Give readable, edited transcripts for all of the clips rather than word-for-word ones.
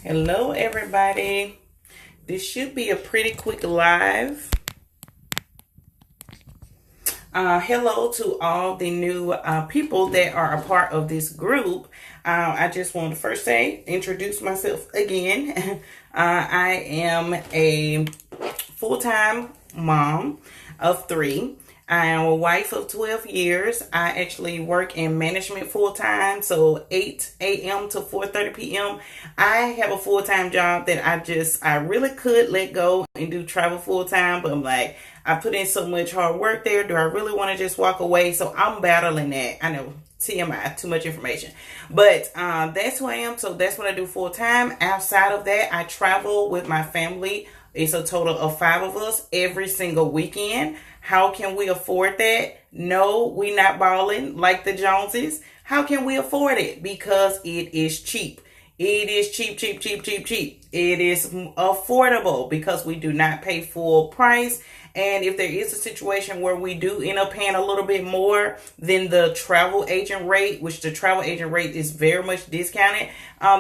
Hello, everybody. This should be a pretty quick live. Hello to all the new people that are a part of this group. I just want to first introduce myself again. I am a full-time mom of 3. I am a wife of 12 years. I actually work in management full-time, so 8 a.m. to 4:30 p.m. I have a full-time job that I really could let go and do travel full-time, but I'm like, I put in so much hard work there. Do I really want to just walk away? So I'm battling that. I know, TMI, too much information. But that's who I am. So that's what I do full-time. Outside of that, I travel with my family. It's a total of 5 of us every single weekend. How can we afford that? No, we not balling like the Joneses. How can we afford it? Because it is cheap. It is cheap, cheap, cheap, cheap, cheap. It is affordable because we do not pay full price. And if there is a situation where we do end up paying a little bit more than the travel agent rate, which the travel agent rate is very much discounted,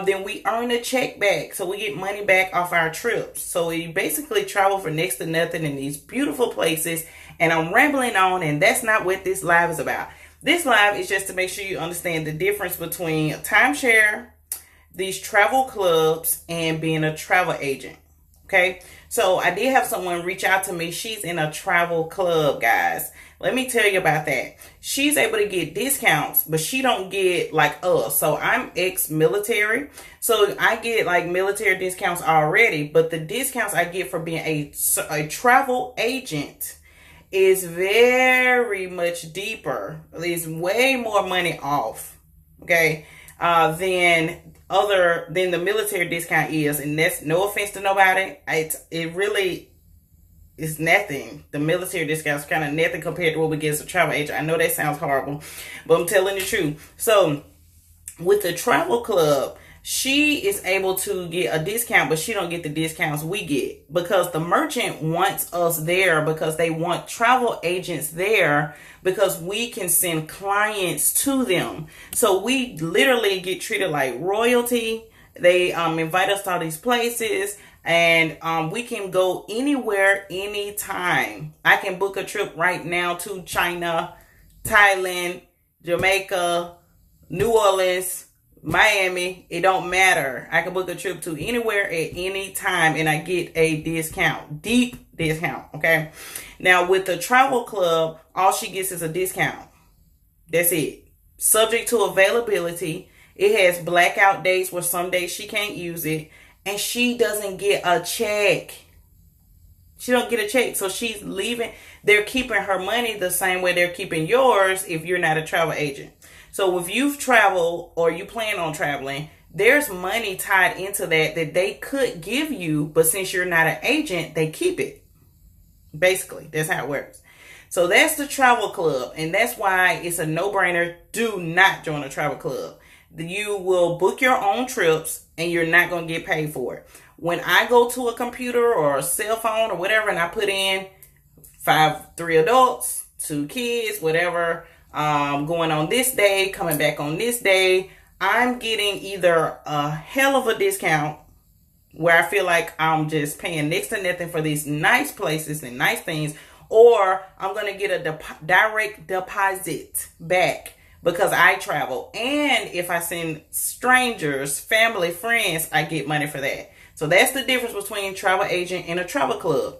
then we earn a check back. So we get money back off our trips. So we basically travel for next to nothing in these beautiful places. And I'm rambling on, and that's not what this live is about. This live is just to make sure you understand the difference between a timeshare, these travel clubs, and being a travel agent. Okay, so I did have someone reach out to me. She's in a travel club, guys. Let me tell you about that. She's able to get discounts, but she don't get like us. So I'm ex-military. So I get like military discounts already, but the discounts I get for being a travel agent is very much deeper. There's way more money off, okay, than the military discount is. And that's no offense to nobody. It really is nothing. The military discount is kind of nothing compared to what we get as a travel agent. I know that sounds horrible, but I'm telling the truth. So with the travel club, she is able to get a discount, but she don't get the discounts we get because the merchant wants us there because they want travel agents there because we can send clients to them. So we literally get treated like royalty. They invite us to all these places, and we can go anywhere, anytime. I can book a trip right now to China, Thailand, Jamaica, New Orleans, Miami. It don't matter. I can book a trip to anywhere at any time and I get a discount, deep discount. Okay. Now with the travel club, all she gets is a discount. That's it. Subject to availability. It has blackout days where some days she can't use it, and she doesn't get a check. She don't get a check. So she's leaving. They're keeping her money the same way they're keeping yours if you're not a travel agent. So if you've traveled or you plan on traveling, there's money tied into that they could give you, but since you're not an agent, they keep it. Basically, that's how it works. So that's the travel club, and that's why it's a no-brainer. Do not join a travel club. You will book your own trips, and you're not going to get paid for it. When I go to a computer or a cell phone or whatever, and I put in 3 adults, 2 kids, whatever, going on this day, coming back on this day, I'm getting either a hell of a discount where I feel like I'm just paying next to nothing for these nice places and nice things, or I'm going to get a direct deposit back because I travel. And if I send strangers, family, friends, I get money for that. So that's the difference between travel agent and a travel club.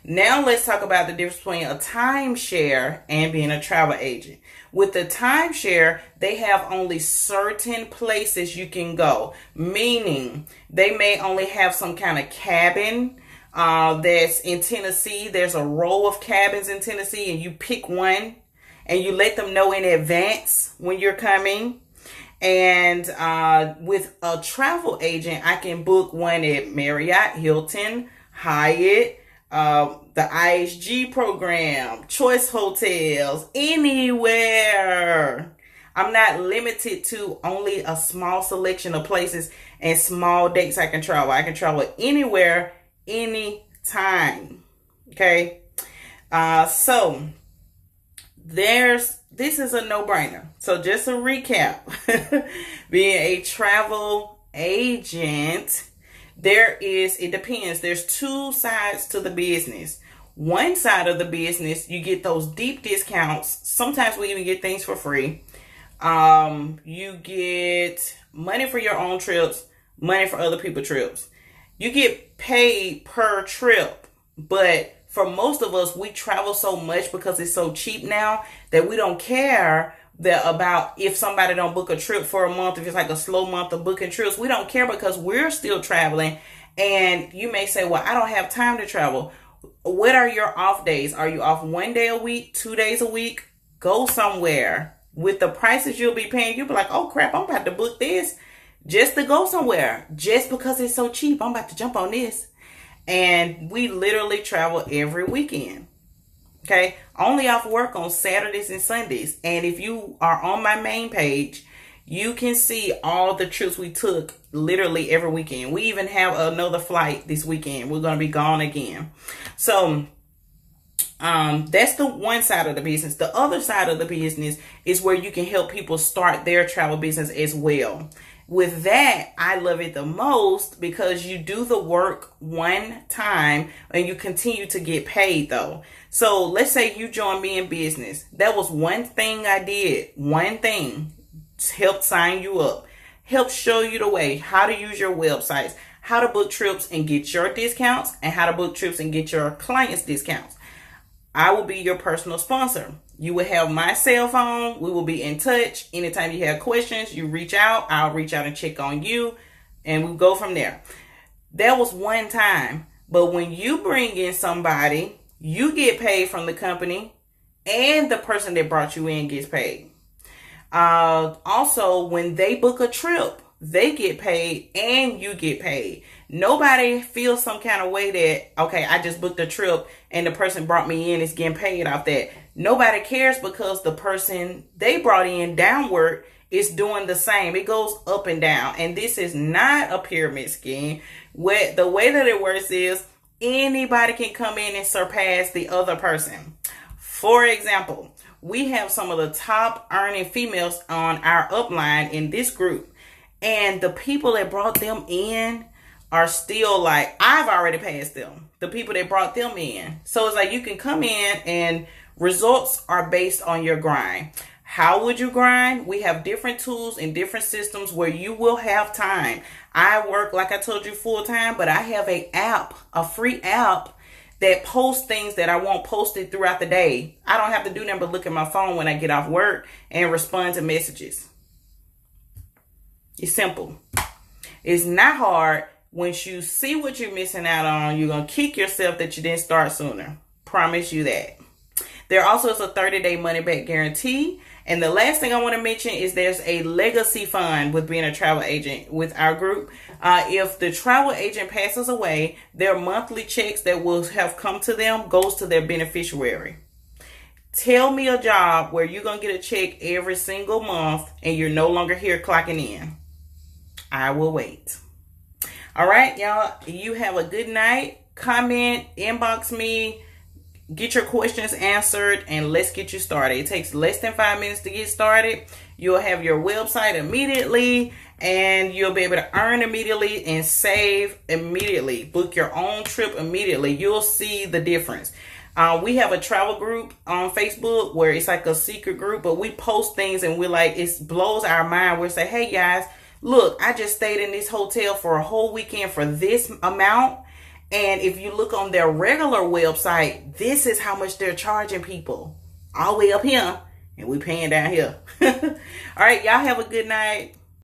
Now let's talk about the difference between a timeshare and being a travel agent. With the timeshare, they have only certain places you can go, meaning they may only have some kind of cabin that's in Tennessee. There's a row of cabins in Tennessee, and you pick one and you let them know in advance when you're coming. And with a travel agent, I can book one at Marriott, Hilton, Hyatt, the IHG program, Choice Hotels, anywhere. I'm not limited to only a small selection of places and small dates I can travel. I can travel anywhere, anytime. Okay. So this is a no-brainer. So just a recap, being a travel agent, It depends. There's two sides to the business. One side of the business, you get those deep discounts. Sometimes we even get things for free. You get money for your own trips, money for other people's trips. You get paid per trip, but for most of us, we travel so much because it's so cheap now that we don't care about if somebody don't book a trip for a month, if it's like a slow month of booking trips. We don't care because we're still traveling. And you may say, well, I don't have time to travel. What are your off days? Are you off 1 day a week, 2 days a week? Go somewhere. With the prices you'll be paying, you'll be like, oh crap, I'm about to book this just to go somewhere. Just because it's so cheap, I'm about to jump on this. And we literally travel every weekend. Okay, only off work on Saturdays and Sundays. And if you are on my main page, you can see all the trips we took literally every weekend. We even have another flight this weekend. We're going to be gone again. So that's the one side of the business. The other side of the business is where you can help people start their travel business as well. With that, I love it the most because you do the work one time and you continue to get paid though. So let's say you join me in business. That was one thing I did. One thing. Help sign you up. Help show you the way, how to use your websites, how to book trips and get your discounts, and how to book trips and get your clients discounts. I will be your personal sponsor. You will have my cell phone. We will be in touch. Anytime you have questions, you reach out. I'll reach out and check on you, and we'll go from there. That was one time. But when you bring in somebody, you get paid from the company, and the person that brought you in gets paid. Also, when they book a trip, they get paid and you get paid. Nobody feels some kind of way that, okay, I just booked a trip and the person brought me in is getting paid off that. Nobody cares because the person they brought in downward is doing the same. It goes up and down. And this is not a pyramid scheme. The way that it works is anybody can come in and surpass the other person. For example, we have some of the top earning females on our upline in this group. And the people that brought them in are still like, I've already passed them. The people that brought them in. So it's like you can come in and results are based on your grind. How would you grind? We have different tools and different systems where you will have time. I work, like I told you, full time, but I have a free app that posts things that I want posted throughout the day. I don't have to do nothing but look at my phone when I get off work and respond to messages. It's simple. It's not hard. Once you see what you're missing out on, you're going to kick yourself that you didn't start sooner. Promise you that. There also is a 30-day money-back guarantee. And the last thing I want to mention is there's a legacy fund with being a travel agent with our group. If the travel agent passes away, their monthly checks that will have come to them goes to their beneficiary. Tell me a job where you're going to get a check every single month and you're no longer here clocking in. I will wait. All right, y'all. You have a good night. Comment, inbox me. Get your questions answered and let's get you started. It takes less than 5 minutes to get started. You'll have your website immediately and you'll be able to earn immediately and save immediately. Book your own trip immediately. You'll see the difference. We have a travel group on Facebook where it's like a secret group, but we post things and we're like, it blows our mind. We'll say, hey guys, look, I just stayed in this hotel for a whole weekend for this amount. And if you look on their regular website, this is how much they're charging people. All the way up here. And we paying down here. All right. Y'all have a good night.